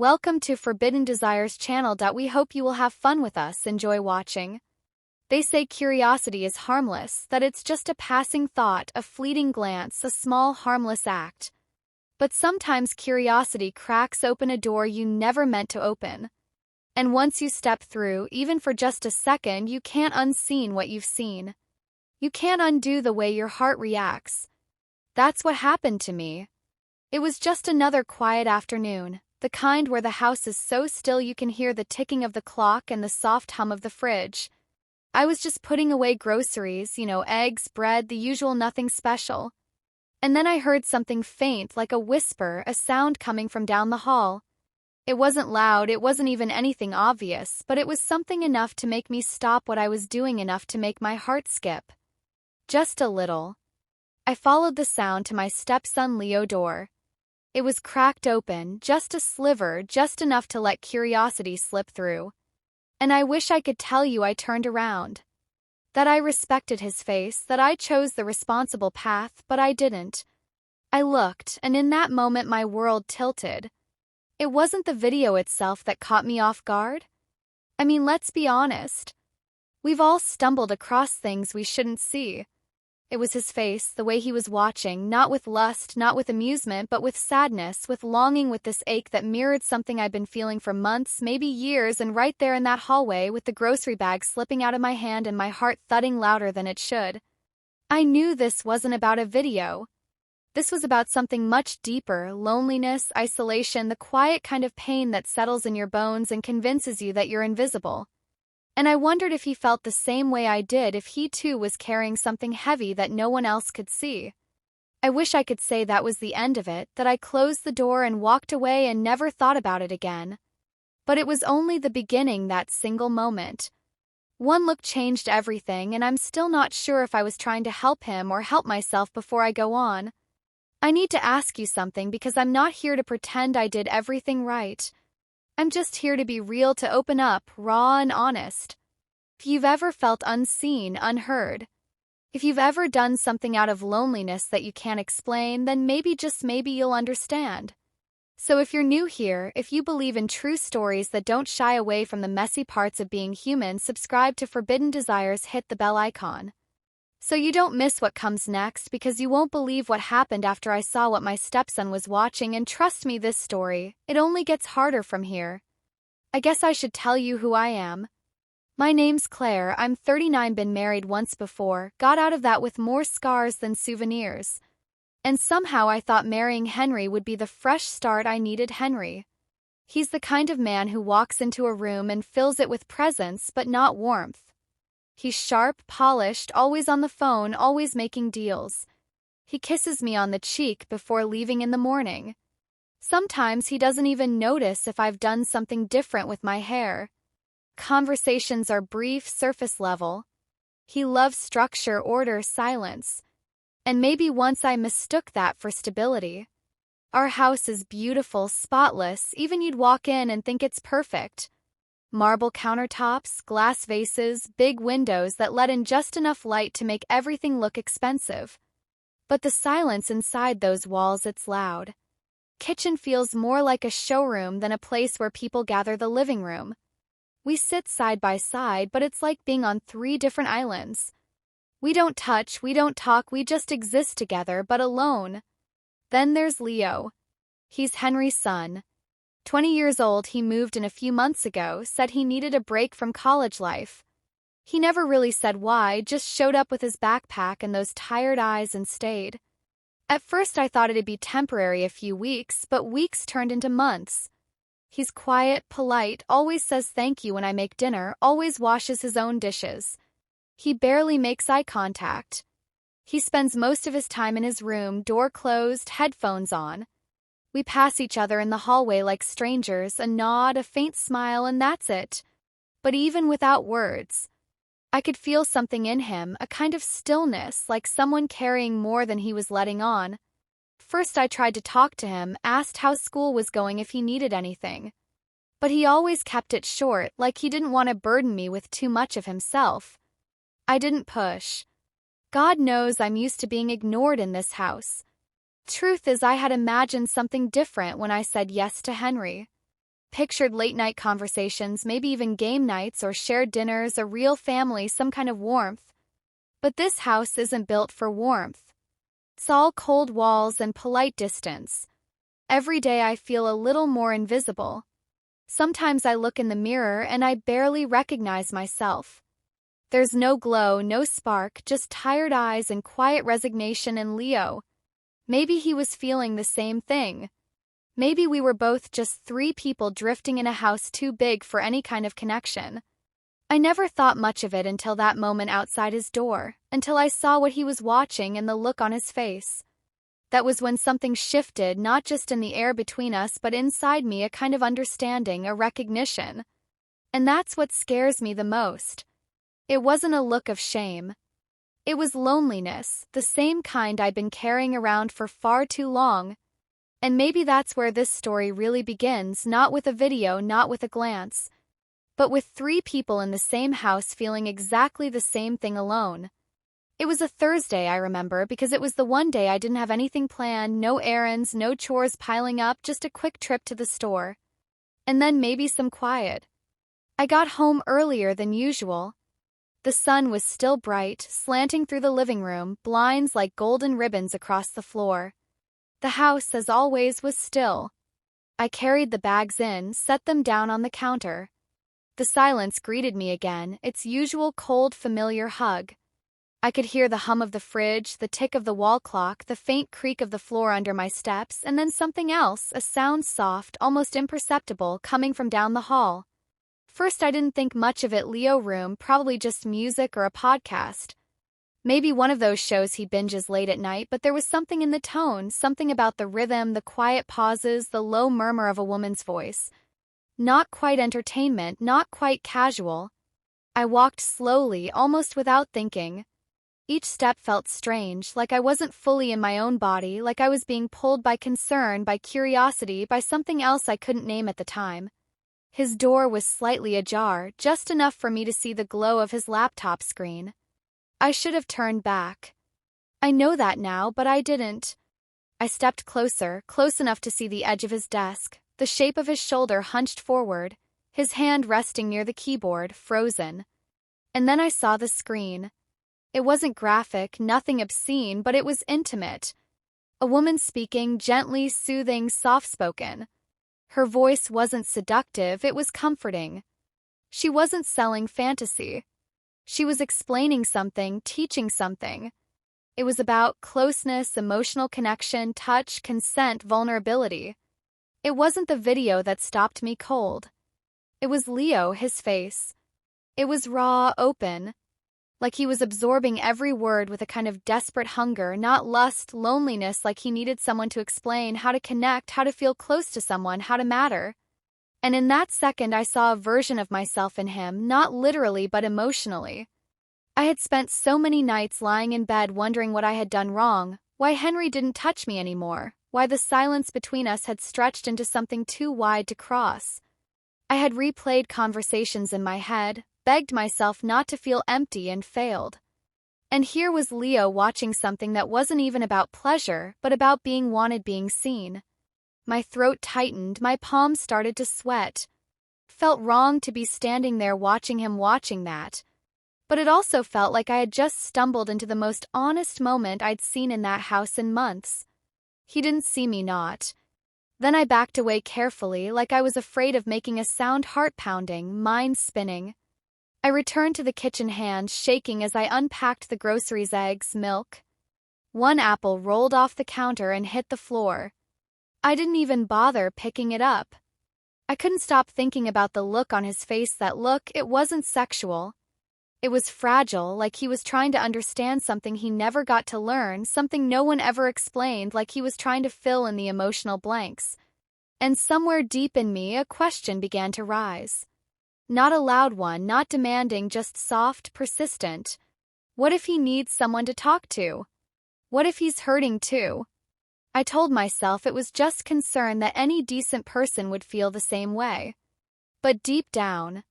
Welcome to Forbidden Desires channel. We hope you will have fun with us. Enjoy watching. They say curiosity is harmless, that it's just a passing thought, a fleeting glance, a small harmless act. But sometimes curiosity cracks open a door you never meant to open. And once you step through, even for just a second, you can't unseen what you've seen. You can't undo the way your heart reacts. That's what happened to me. It was just another quiet afternoon, the kind where the house is so still you can hear the ticking of the clock and the soft hum of the fridge. I was just putting away groceries, eggs, bread, the usual, nothing special. And then I heard something faint, like a whisper, a sound coming from down the hall. It wasn't loud, it wasn't even anything obvious, but it was something enough to make me stop what I was doing, enough to make my heart skip. Just a little. I followed the sound to my stepson Leo door. It was cracked open, just a sliver, just enough to let curiosity slip through. And I wish I could tell you I turned around. That I respected his face, that I chose the responsible path, but I didn't. I looked, and in that moment my world tilted. It wasn't the video itself that caught me off guard. I mean, let's be honest. We've all stumbled across things we shouldn't see. It was his face, the way he was watching, not with lust, not with amusement, but with sadness, with longing, with this ache that mirrored something I'd been feeling for months, maybe years, and right there in that hallway, with the grocery bag slipping out of my hand and my heart thudding louder than it should. I knew this wasn't about a video. This was about something much deeper: loneliness, isolation, the quiet kind of pain that settles in your bones and convinces you that you're invisible. And I wondered if he felt the same way I did, if he too was carrying something heavy that no one else could see. I wish I could say that was the end of it, that I closed the door and walked away and never thought about it again. But it was only the beginning, that single moment. One look changed everything, and I'm still not sure if I was trying to help him or help myself. Before I go on, I need to ask you something, because I'm not here to pretend I did everything right. I'm just here to be real, to open up, raw and honest. If you've ever felt unseen, unheard, if you've ever done something out of loneliness that you can't explain, then maybe, just maybe, you'll understand. So if you're new here, if you believe in true stories that don't shy away from the messy parts of being human, subscribe to Forbidden Desires, hit the bell icon so you don't miss what comes next, because you won't believe what happened after I saw what my stepson was watching. And trust me, this story, it only gets harder from here. I guess I should tell you who I am. My name's Claire, I'm 39, been married once before, got out of that with more scars than souvenirs. And somehow I thought marrying Henry would be the fresh start I needed. Henry. He's the kind of man who walks into a room and fills it with presence but not warmth. He's sharp, polished, always on the phone, always making deals. He kisses me on the cheek before leaving in the morning. Sometimes he doesn't even notice if I've done something different with my hair. Conversations are brief, surface level. He loves structure, order, silence. And maybe once I mistook that for stability. Our house is beautiful, spotless, even you'd walk in and think it's perfect. Marble countertops, glass vases, big windows that let in just enough light to make everything look expensive. But the silence inside those walls, it's loud. Kitchen feels more like a showroom than a place where people gather. The living room. We sit side by side, but it's like being on 3 different islands. We don't touch, we don't talk, we just exist together, but alone. Then there's Leo. He's Henry's son. 20 years old, he moved in a few months ago, said he needed a break from college life. He never really said why, just showed up with his backpack and those tired eyes and stayed. At first I thought it'd be temporary, a few weeks, but weeks turned into months. He's quiet, polite, always says thank you when I make dinner, always washes his own dishes. He barely makes eye contact. He spends most of his time in his room, door closed, headphones on. We pass each other in the hallway like strangers, a nod, a faint smile, and that's it. But even without words, I could feel something in him, a kind of stillness, like someone carrying more than he was letting on. First I tried to talk to him, asked how school was going, if he needed anything. But he always kept it short, like he didn't want to burden me with too much of himself. I didn't push. God knows I'm used to being ignored in this house. Truth is, I had imagined something different when I said yes to Henry. Pictured late-night conversations, maybe even game nights or shared dinners, a real family, some kind of warmth. But this house isn't built for warmth. It's all cold walls and polite distance. Every day I feel a little more invisible. Sometimes I look in the mirror and I barely recognize myself. There's no glow, no spark, just tired eyes and quiet resignation. And Leo, maybe he was feeling the same thing. Maybe we were both just three people drifting in a house too big for any kind of connection. I never thought much of it until that moment outside his door, until I saw what he was watching and the look on his face. That was when something shifted, not just in the air between us, but inside me, a kind of understanding, a recognition. And that's what scares me the most. It wasn't a look of shame. It was loneliness, the same kind I'd been carrying around for far too long. And maybe that's where this story really begins, not with a video, not with a glance, but with three people in the same house feeling exactly the same thing alone. It was a Thursday, I remember, because it was the one day I didn't have anything planned, no errands, no chores piling up, just a quick trip to the store. And then maybe some quiet. I got home earlier than usual. The sun was still bright, slanting through the living room, blinds like golden ribbons across the floor. The house, as always, was still. I carried the bags in, set them down on the counter. The silence greeted me again, its usual cold, familiar hug. I could hear the hum of the fridge, the tick of the wall clock, the faint creak of the floor under my steps, and then something else, a sound soft, almost imperceptible, coming from down the hall. First I didn't think much of it. Leo room, probably just music or a podcast. Maybe one of those shows he binges late at night, but there was something in the tone, something about the rhythm, the quiet pauses, the low murmur of a woman's voice. Not quite entertainment, not quite casual. I walked slowly, almost without thinking. Each step felt strange, like I wasn't fully in my own body, like I was being pulled by concern, by curiosity, by something else I couldn't name at the time. His door was slightly ajar, just enough for me to see the glow of his laptop screen. I should have turned back. I know that now, but I didn't. I stepped closer, close enough to see the edge of his desk, the shape of his shoulder hunched forward, his hand resting near the keyboard, frozen. And then I saw the screen. It wasn't graphic, nothing obscene, but it was intimate. A woman speaking, gently, soothing, soft-spoken. Her voice wasn't seductive, it was comforting. She wasn't selling fantasy. She was explaining something, teaching something. It was about closeness, emotional connection, touch, consent, vulnerability. It wasn't the video that stopped me cold. It was Leo, his face. It was raw, open, like he was absorbing every word with a kind of desperate hunger, not lust, loneliness, like he needed someone to explain how to connect, how to feel close to someone, how to matter. And in that second I saw a version of myself in him, not literally but emotionally. I had spent so many nights lying in bed wondering what I had done wrong, why Henry didn't touch me anymore, why the silence between us had stretched into something too wide to cross. I had replayed conversations in my head, begged myself not to feel empty, and failed. And here was Leo watching something that wasn't even about pleasure, but about being wanted, being seen. My throat tightened, my palms started to sweat. Felt wrong to be standing there watching him watching that. But it also felt like I had just stumbled into the most honest moment I'd seen in that house in months. He didn't see me not. Then I backed away carefully, like I was afraid of making a sound, heart pounding, mind spinning. I returned to the kitchen, hands shaking as I unpacked the groceries, eggs, milk. One apple rolled off the counter and hit the floor. I didn't even bother picking it up. I couldn't stop thinking about the look on his face. That look, it wasn't sexual. It was fragile, like he was trying to understand something he never got to learn, something no one ever explained, like he was trying to fill in the emotional blanks. And somewhere deep in me, a question began to rise. Not a loud one, not demanding, just soft, persistent. What if he needs someone to talk to? What if he's hurting too? I told myself it was just concern, that any decent person would feel the same way. But deep down,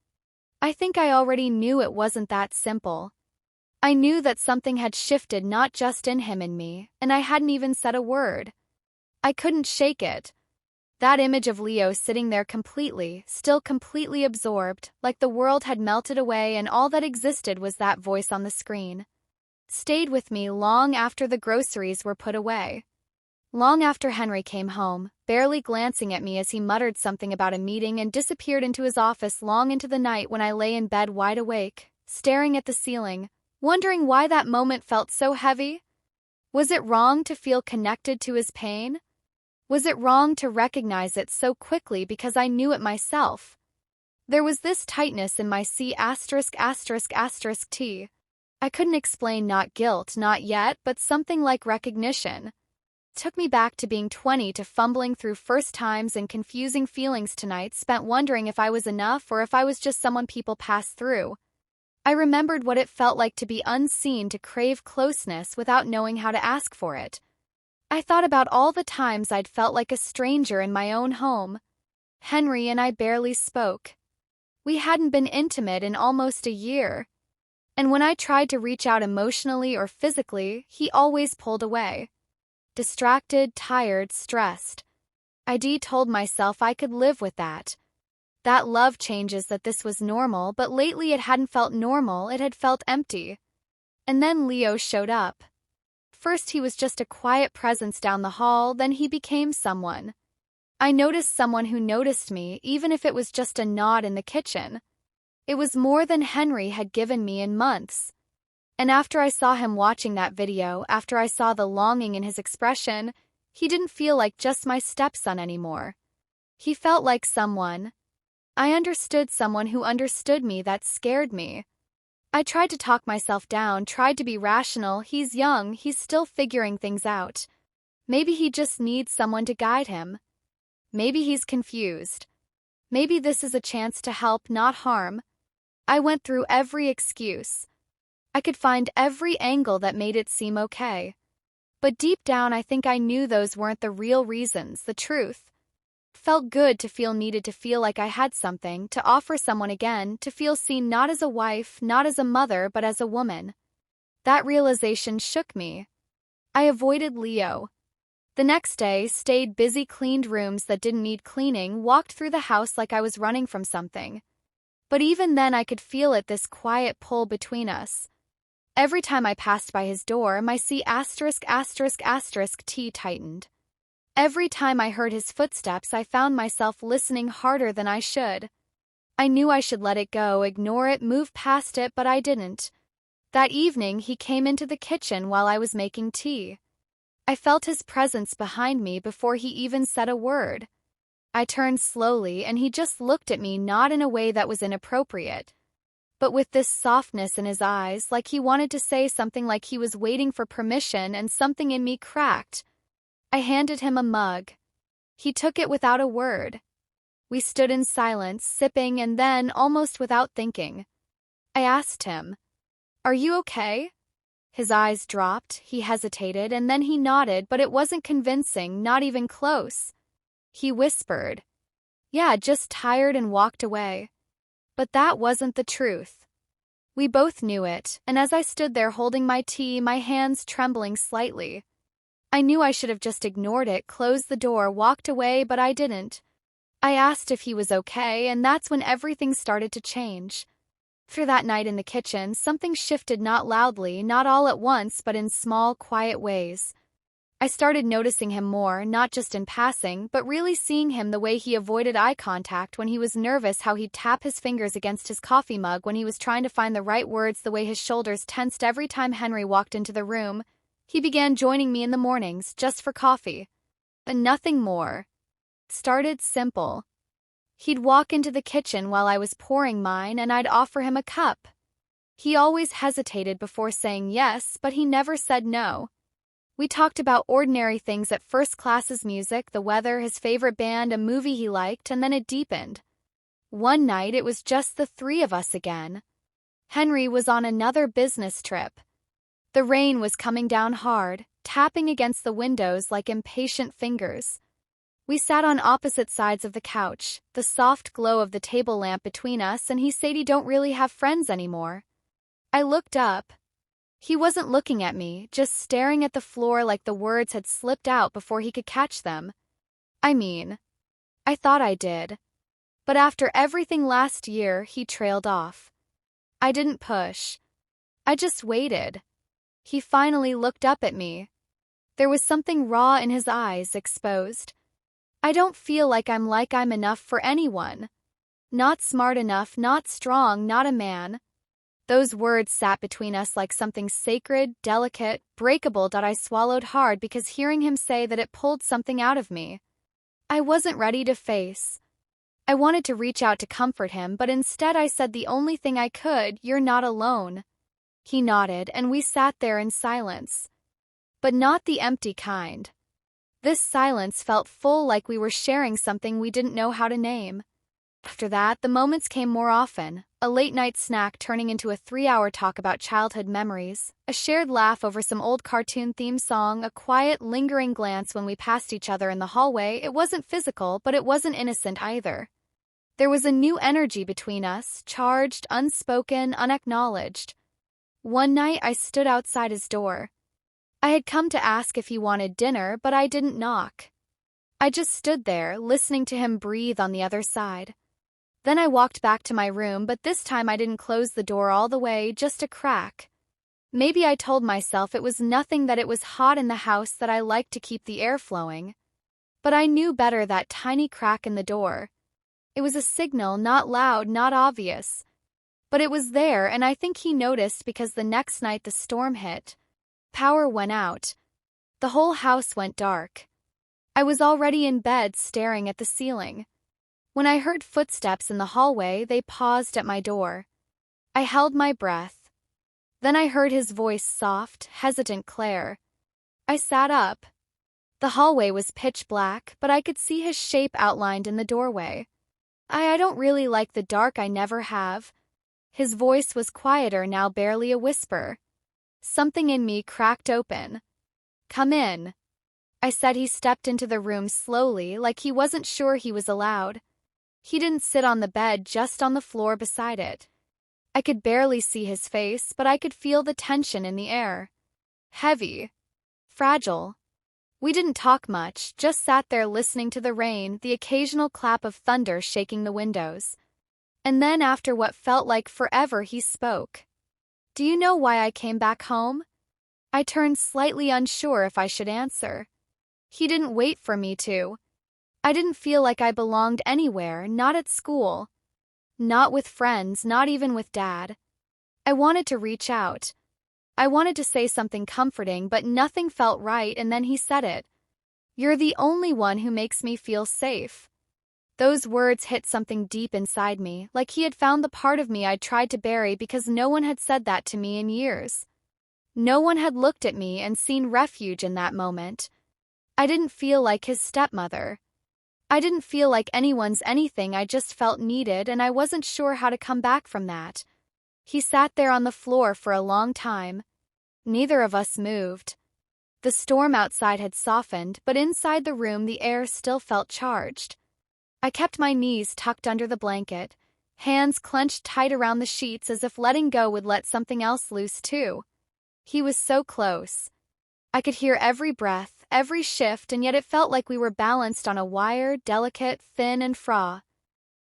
I think I already knew it wasn't that simple. I knew that something had shifted, not just in him and me, and I hadn't even said a word. I couldn't shake it. That image of Leo sitting there still completely absorbed, like the world had melted away and all that existed was that voice on the screen, stayed with me long after the groceries were put away. Long after Henry came home, barely glancing at me as he muttered something about a meeting and disappeared into his office long into the night when I lay in bed wide awake, staring at the ceiling, wondering why that moment felt so heavy. Was it wrong to feel connected to his pain? Was it wrong to recognize it so quickly because I knew it myself? There was this tightness in my C*******T. I couldn't explain, not guilt, not yet, but something like recognition. Took me back to being 20, to fumbling through first times and confusing feelings tonight spent wondering if I was enough or if I was just someone people pass through. I remembered what it felt like to be unseen, to crave closeness without knowing how to ask for it. I thought about all the times I'd felt like a stranger in my own home. Henry and I barely spoke. We hadn't been intimate in almost a year. And when I tried to reach out emotionally or physically, he always pulled away. Distracted, tired, stressed. I told myself I could live with that. That love changes, that this was normal, but lately it hadn't felt normal, it had felt empty. And then Leo showed up. First he was just a quiet presence down the hall, then he became someone. I noticed someone who noticed me, even if it was just a nod in the kitchen. It was more than Henry had given me in months. And after I saw him watching that video, after I saw the longing in his expression, he didn't feel like just my stepson anymore. He felt like someone. I understood someone who understood me. That scared me. I tried to talk myself down, tried to be rational. He's young, he's still figuring things out. Maybe he just needs someone to guide him. Maybe he's confused. Maybe this is a chance to help, not harm. I went through every excuse. I could find every angle that made it seem okay. But deep down I think I knew those weren't the real reasons, the truth. Felt good to feel needed, to feel like I had something to offer someone again, to feel seen, not as a wife, not as a mother, but as a woman. That realization shook me. I avoided Leo. The next day, stayed busy, cleaned rooms that didn't need cleaning, walked through the house like I was running from something. But even then I could feel it, this quiet pull between us. Every time I passed by his door, my C******T tightened. Every time I heard his footsteps, I found myself listening harder than I should. I knew I should let it go, ignore it, move past it, but I didn't. That evening, he came into the kitchen while I was making tea. I felt his presence behind me before he even said a word. I turned slowly, and he just looked at me, not in a way that was inappropriate, but with this softness in his eyes, like he wanted to say something, like he was waiting for permission, and something in me cracked. I handed him a mug. He took it without a word. We stood in silence, sipping, and then, almost without thinking, I asked him, "Are you okay?" His eyes dropped, he hesitated, and then he nodded, but it wasn't convincing, not even close. He whispered, "Yeah, just tired," and walked away. But that wasn't the truth. We both knew it, and as I stood there holding my tea, my hands trembling slightly, I knew I should have just ignored it, closed the door, walked away, but I didn't. I asked if he was okay, and that's when everything started to change. Through that night in the kitchen, something shifted, not loudly, not all at once, but in small, quiet ways. I started noticing him more, not just in passing, but really seeing him, the way he avoided eye contact when he was nervous, how he'd tap his fingers against his coffee mug when he was trying to find the right words, the way his shoulders tensed every time Henry walked into the room. He began joining me in the mornings, just for coffee. But nothing more. Started simple. He'd walk into the kitchen while I was pouring mine, and I'd offer him a cup. He always hesitated before saying yes, but he never said no. We talked about ordinary things, at first classes, music, the weather, his favorite band, a movie he liked, and then it deepened. One night it was just the three of us again. Henry was on another business trip. The rain was coming down hard, tapping against the windows like impatient fingers. We sat on opposite sides of the couch, the soft glow of the table lamp between us, and he said he don't really have friends anymore. I looked up. He wasn't looking at me, just staring at the floor like the words had slipped out before he could catch them. I mean, I thought I did. But after everything last year, he trailed off. I didn't push. I just waited. He finally looked up at me. There was something raw in his eyes, exposed. I don't feel like I'm enough for anyone. Not smart enough, not strong, not a man. Those words sat between us like something sacred, delicate, breakable that I swallowed hard because hearing him say that it pulled something out of me. I wasn't ready to face. I wanted to reach out to comfort him, but instead I said the only thing I could, "You're not alone." He nodded, and we sat there in silence. But not the empty kind. This silence felt full, like we were sharing something we didn't know how to name. After that, the moments came more often, a late-night snack turning into a 3-hour talk about childhood memories, a shared laugh over some old cartoon theme song, a quiet, lingering glance when we passed each other in the hallway. It wasn't physical, but it wasn't innocent either. There was a new energy between us, charged, unspoken, unacknowledged. One night I stood outside his door. I had come to ask if he wanted dinner, but I didn't knock. I just stood there, listening to him breathe on the other side. Then I walked back to my room, but this time I didn't close the door all the way, just a crack. Maybe I told myself it was nothing, that it was hot in the house, that I liked to keep the air flowing. But I knew better. That tiny crack in the door. It was a signal, not loud, not obvious. But it was there, and I think he noticed, because the next night the storm hit. Power went out. The whole house went dark. I was already in bed, staring at the ceiling. When I heard footsteps in the hallway, they paused at my door. I held my breath. Then I heard his voice, soft, hesitant, "Claire." I sat up. The hallway was pitch black, but I could see his shape outlined in the doorway. I don't really like the dark, I never have. His voice was quieter now, barely a whisper. Something in me cracked open. "Come in," I said. He stepped into the room slowly, like he wasn't sure he was allowed. He didn't sit on the bed, just on the floor beside it. I could barely see his face, but I could feel the tension in the air. Heavy. Fragile. We didn't talk much, just sat there listening to the rain, the occasional clap of thunder shaking the windows. And then, after what felt like forever, he spoke. "Do you know why I came back home?" I turned, slightly unsure if I should answer. He didn't wait for me to. I didn't feel like I belonged anywhere, not at school. Not with friends, not even with Dad. I wanted to reach out. I wanted to say something comforting, but nothing felt right, and then he said it. "You're the only one who makes me feel safe." Those words hit something deep inside me, like he had found the part of me I'd tried to bury, because no one had said that to me in years. No one had looked at me and seen refuge in that moment. I didn't feel like his stepmother. I didn't feel like anyone's anything. I just felt needed, and I wasn't sure how to come back from that. He sat there on the floor for a long time. Neither of us moved. The storm outside had softened, but inside the room the air still felt charged. I kept my knees tucked under the blanket, hands clenched tight around the sheets, as if letting go would let something else loose too. He was so close. I could hear every breath, every shift, and yet it felt like we were balanced on a wire, delicate, thin, and fragile.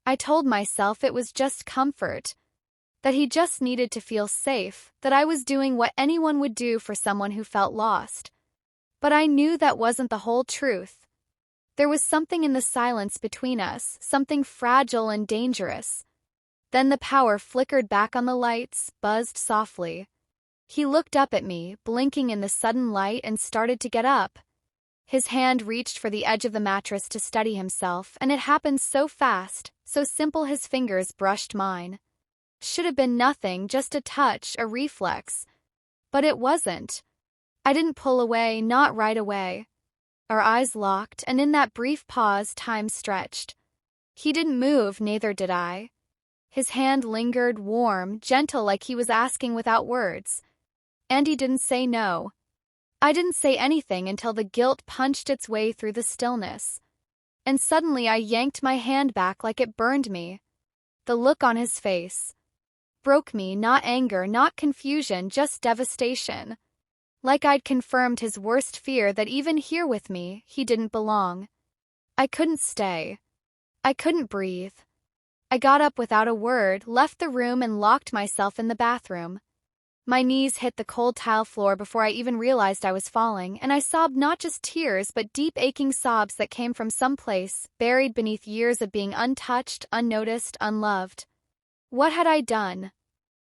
I told myself it was just comfort. That he just needed to feel safe, that I was doing what anyone would do for someone who felt lost. But I knew that wasn't the whole truth. There was something in the silence between us, something fragile and dangerous. Then the power flickered back on the lights, buzzed softly. He looked up at me, blinking in the sudden light, and started to get up. His hand reached for the edge of the mattress to steady himself, and it happened so fast, so simple. His fingers brushed mine. Should have been nothing, just a touch, a reflex. But it wasn't. I didn't pull away, not right away. Our eyes locked, and in that brief pause time stretched. He didn't move, neither did I. His hand lingered, warm, gentle, like he was asking without words. And he didn't say no. I didn't say anything until the guilt punched its way through the stillness. And suddenly I yanked my hand back like it burned me. The look on his face broke me, not anger, not confusion, just devastation. Like I'd confirmed his worst fear, that even here with me, he didn't belong. I couldn't stay. I couldn't breathe. I got up without a word, left the room and locked myself in the bathroom. My knees hit the cold tile floor before I even realized I was falling, and I sobbed not just tears but deep aching sobs that came from some place, buried beneath years of being untouched, unnoticed, unloved. What had I done?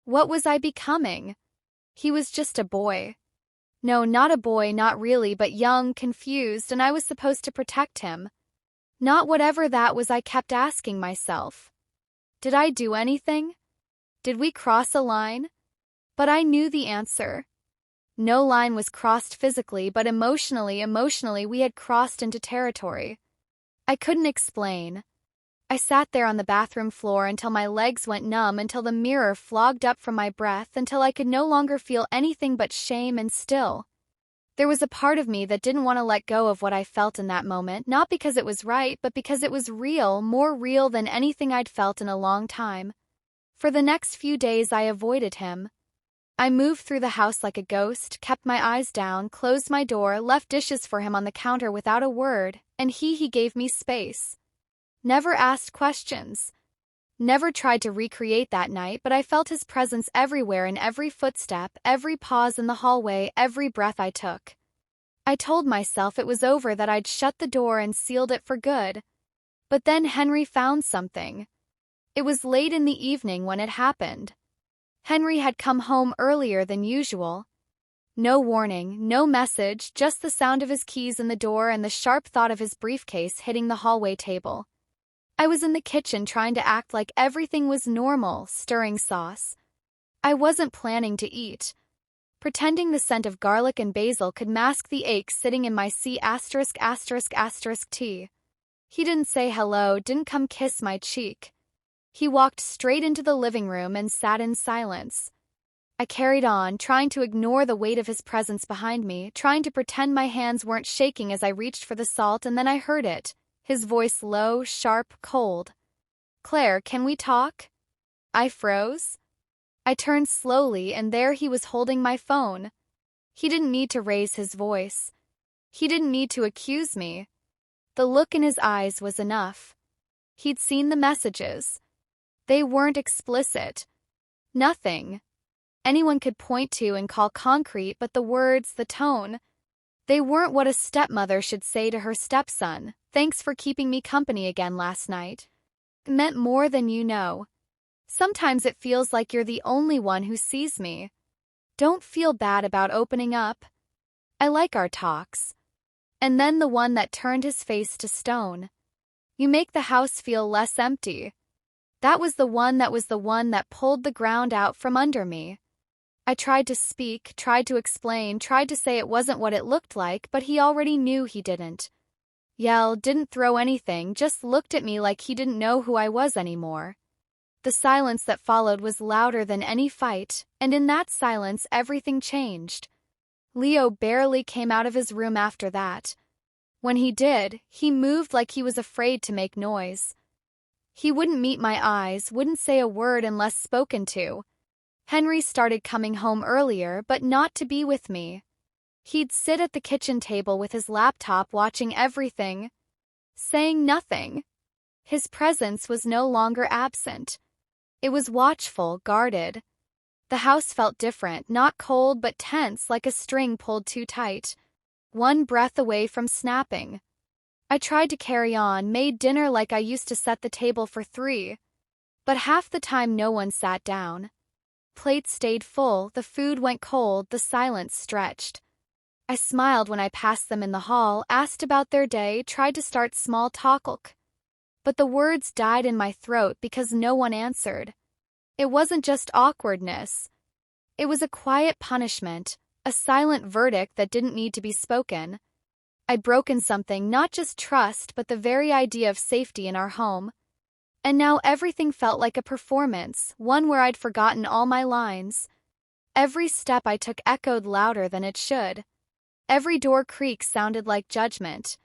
What was I becoming? He was just a boy. No, not a boy, not really, but young, confused, and I was supposed to protect him. Not whatever that was, I kept asking myself. Did I do anything? Did we cross a line? But I knew the answer. No line was crossed physically, but emotionally we had crossed into territory. I couldn't explain. I sat there on the bathroom floor until my legs went numb, until the mirror flogged up from my breath, until I could no longer feel anything but shame and still. There was a part of me that didn't want to let go of what I felt in that moment, not because it was right, but because it was real, more real than anything I'd felt in a long time. For the next few days I avoided him. I moved through the house like a ghost, kept my eyes down, closed my door, left dishes for him on the counter without a word, and he gave me space. Never asked questions. Never tried to recreate that night, but I felt his presence everywhere, in every footstep, every pause in the hallway, every breath I took. I told myself it was over, that I'd shut the door and sealed it for good. But then Henry found something. It was late in the evening when it happened. Henry had come home earlier than usual. No warning, no message, just the sound of his keys in the door and the sharp thought of his briefcase hitting the hallway table. I was in the kitchen trying to act like everything was normal, stirring sauce. I wasn't planning to eat. Pretending the scent of garlic and basil could mask the ache sitting in my C****** tea. He didn't say hello, didn't come kiss my cheek. He walked straight into the living room and sat in silence. I carried on, trying to ignore the weight of his presence behind me, trying to pretend my hands weren't shaking as I reached for the salt, and then I heard it. His voice low, sharp, cold. "Claire, can we talk?" I froze. I turned slowly, and there he was holding my phone. He didn't need to raise his voice. He didn't need to accuse me. The look in his eyes was enough. He'd seen the messages. They weren't explicit. Nothing anyone could point to and call concrete, but the words, the tone, they weren't what a stepmother should say to her stepson. "Thanks for keeping me company again last night. It meant more than you know. Sometimes it feels like you're the only one who sees me. Don't feel bad about opening up. I like our talks." And then the one that turned his face to stone. "You make the house feel less empty." That was the one that pulled the ground out from under me. I tried to speak, tried to explain, tried to say it wasn't what it looked like, but he already knew he didn't. Yelled, didn't throw anything, just looked at me like he didn't know who I was anymore. The silence that followed was louder than any fight, and in that silence everything changed. Leo barely came out of his room after that. When he did, he moved like he was afraid to make noise. He wouldn't meet my eyes, wouldn't say a word unless spoken to. Henry started coming home earlier, but not to be with me. He'd sit at the kitchen table with his laptop watching everything, saying nothing. His presence was no longer absent. It was watchful, guarded. The house felt different, not cold but tense, like a string pulled too tight. One breath away from snapping. I tried to carry on, made dinner like I used to set the table for 3. But half the time no one sat down. Plates stayed full, the food went cold, the silence stretched. I smiled when I passed them in the hall, asked about their day, tried to start small talk. But the words died in my throat because no one answered. It wasn't just awkwardness. It was a quiet punishment, a silent verdict that didn't need to be spoken. I'd broken something, not just trust, but the very idea of safety in our home. And now everything felt like a performance, one where I'd forgotten all my lines. Every step I took echoed louder than it should. Every door creak sounded like judgment.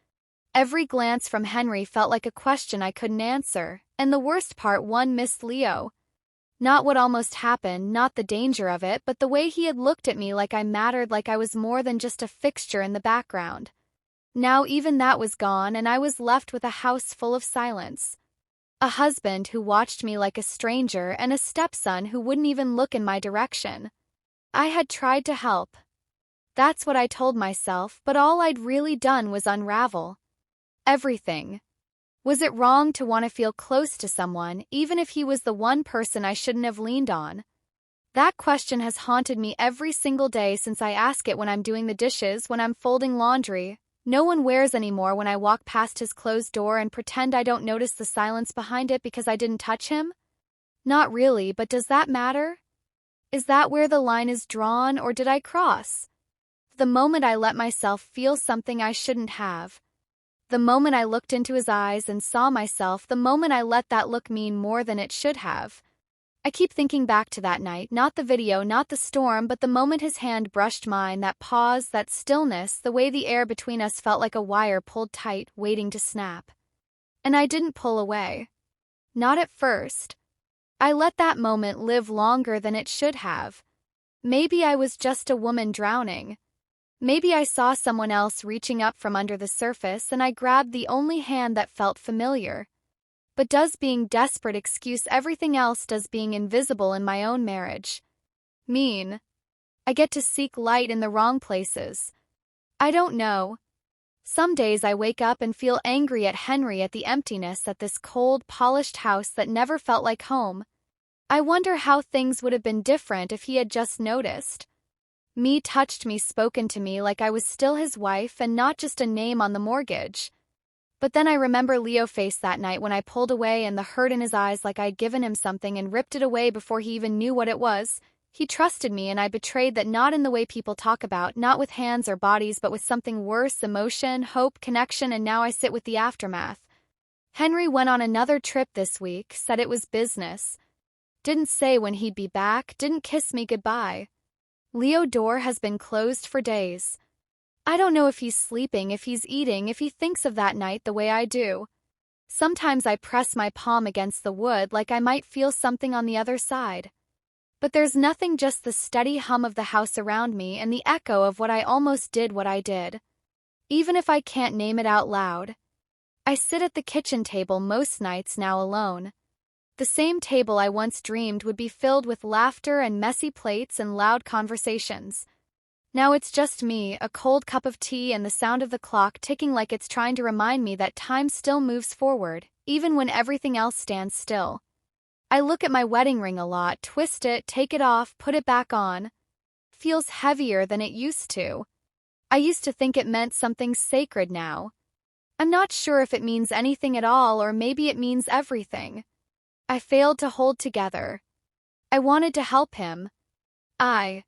Every glance from Henry felt like a question I couldn't answer, and the worst part, one missed Leo. Not what almost happened, not the danger of it, but the way he had looked at me like I mattered, like I was more than just a fixture in the background. Now even that was gone, and I was left with a house full of silence. A husband who watched me like a stranger, and a stepson who wouldn't even look in my direction. I had tried to help. That's what I told myself, but all I'd really done was unravel everything. Was it wrong to want to feel close to someone, even if he was the one person I shouldn't have leaned on? That question has haunted me every single day since I ask it when I'm doing the dishes, when I'm folding laundry. No one wears anymore when I walk past his closed door and pretend I don't notice the silence behind it because I didn't touch him? Not really, but does that matter? Is that where the line is drawn, or did I cross? The moment I let myself feel something I shouldn't have. The moment I looked into his eyes and saw myself, the moment I let that look mean more than it should have. I keep thinking back to that night, not the video, not the storm, but the moment his hand brushed mine, that pause, that stillness, the way the air between us felt like a wire pulled tight, waiting to snap. And I didn't pull away. Not at first. I let that moment live longer than it should have. Maybe I was just a woman drowning. Maybe I saw someone else reaching up from under the surface and I grabbed the only hand that felt familiar. But does being desperate excuse everything else? Does being invisible in my own marriage mean I get to seek light in the wrong places? I don't know. Some days I wake up and feel angry at Henry, at the emptiness, at this cold, polished house that never felt like home. I wonder how things would have been different if he had just noticed. Me, touched me, spoken to me like I was still his wife and not just a name on the mortgage. But then I remember Leo's face that night when I pulled away, and the hurt in his eyes, like I'd given him something and ripped it away before he even knew what it was. He trusted me and I betrayed that, not in the way people talk about, not with hands or bodies, but with something worse: emotion, hope, connection, and now I sit with the aftermath. Henry went on another trip this week, said it was business. Didn't say when he'd be back, didn't kiss me goodbye. Leo's door has been closed for days. I don't know if he's sleeping, if he's eating, if he thinks of that night the way I do. Sometimes I press my palm against the wood like I might feel something on the other side. But there's nothing, just the steady hum of the house around me and the echo of what I almost did, what I did. Even if I can't name it out loud. I sit at the kitchen table most nights now alone. The same table I once dreamed would be filled with laughter and messy plates and loud conversations. Now it's just me, a cold cup of tea, and the sound of the clock ticking like it's trying to remind me that time still moves forward, even when everything else stands still. I look at my wedding ring a lot, twist it, take it off, put it back on. Feels heavier than it used to. I used to think it meant something sacred now. I'm not sure if it means anything at all, or maybe it means everything. I failed to hold together. I wanted to help him. I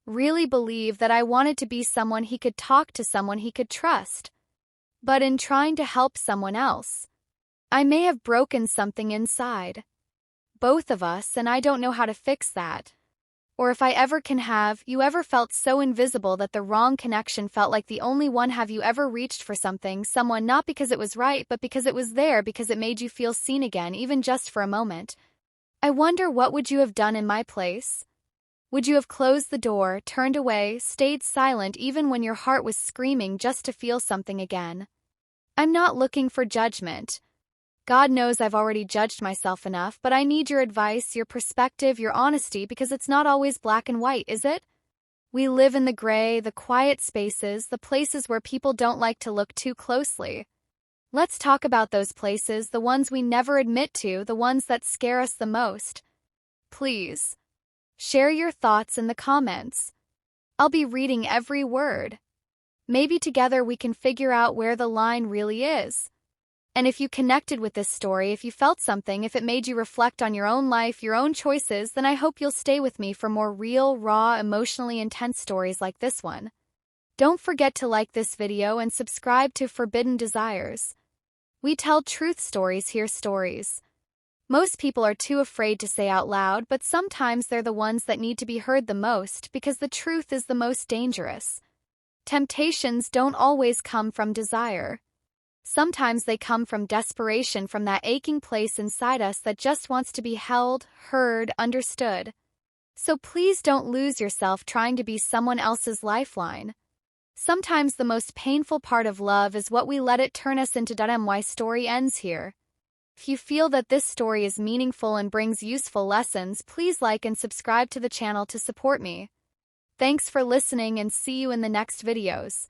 really believe that I wanted to be someone he could talk to, someone he could trust. But in trying to help someone else, I may have broken something inside. Both of us, and I don't know how to fix that. Or if I ever can have. You ever felt so invisible that the wrong connection felt like the only one? Have you ever reached for something, someone, not because it was right, but because it was there, because it made you feel seen again, even just for a moment? I wonder, what would you have done in my place? Would you have closed the door, turned away, stayed silent even when your heart was screaming just to feel something again? I'm not looking for judgment. God knows I've already judged myself enough, but I need your advice, your perspective, your honesty, because it's not always black and white, is it? We live in the gray, the quiet spaces, the places where people don't like to look too closely. Let's talk about those places, the ones we never admit to, the ones that scare us the most. Please share your thoughts in the comments. I'll be reading every word. Maybe together we can figure out where the line really is. And if you connected with this story, if you felt something, if it made you reflect on your own life, your own choices, then I hope you'll stay with me for more real, raw, emotionally intense stories like this one. Don't forget to like this video and subscribe to Forbidden Desires. We tell truth stories, hear stories. Most people are too afraid to say out loud, but sometimes they're the ones that need to be heard the most, because the truth is the most dangerous. Temptations don't always come from desire. Sometimes they come from desperation, from that aching place inside us that just wants to be held, heard, understood. So please don't lose yourself trying to be someone else's lifeline. Sometimes the most painful part of love is what we let it turn us into. My story ends here. If you feel that this story is meaningful and brings useful lessons, please like and subscribe to the channel to support me. Thanks for listening and see you in the next videos.